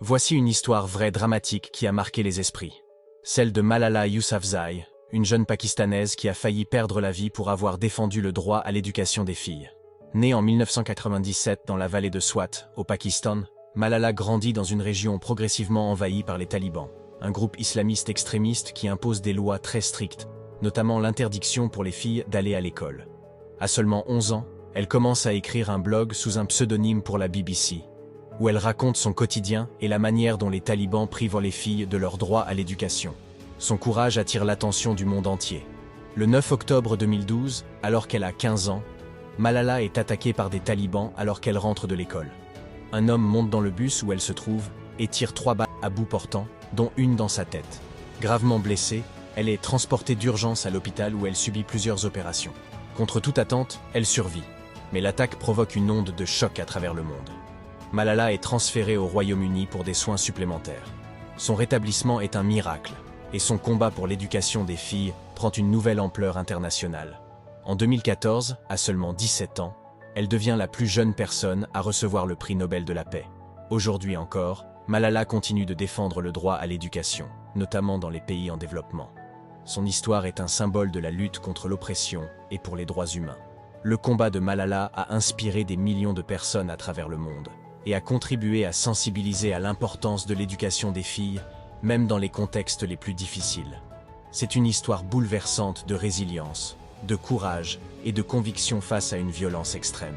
Voici une histoire vraie dramatique qui a marqué les esprits. Celle de Malala Yousafzai, une jeune Pakistanaise qui a failli perdre la vie pour avoir défendu le droit à l'éducation des filles. Née en 1997 dans la vallée de Swat, au Pakistan, Malala grandit dans une région progressivement envahie par les talibans, un groupe islamiste extrémiste qui impose des lois très strictes, notamment l'interdiction pour les filles d'aller à l'école. À seulement 11 ans, elle commence à écrire un blog sous un pseudonyme pour la BBC, où elle raconte son quotidien et la manière dont les talibans privent les filles de leur droit à l'éducation. Son courage attire l'attention du monde entier. Le 9 octobre 2012, alors qu'elle a 15 ans, Malala est attaquée par des talibans alors qu'elle rentre de l'école. Un homme monte dans le bus où elle se trouve et tire 3 balles à bout portant, dont une dans sa tête. Gravement blessée, elle est transportée d'urgence à l'hôpital où elle subit plusieurs opérations. Contre toute attente, elle survit. Mais l'attaque provoque une onde de choc à travers le monde. Malala est transférée au Royaume-Uni pour des soins supplémentaires. Son rétablissement est un miracle, et son combat pour l'éducation des filles prend une nouvelle ampleur internationale. En 2014, à seulement 17 ans, elle devient la plus jeune personne à recevoir le prix Nobel de la paix. Aujourd'hui encore, Malala continue de défendre le droit à l'éducation, notamment dans les pays en développement. Son histoire est un symbole de la lutte contre l'oppression et pour les droits humains. Le combat de Malala a inspiré des millions de personnes à travers le monde et a contribué à sensibiliser à l'importance de l'éducation des filles, même dans les contextes les plus difficiles. C'est une histoire bouleversante de résilience, de courage et de conviction face à une violence extrême.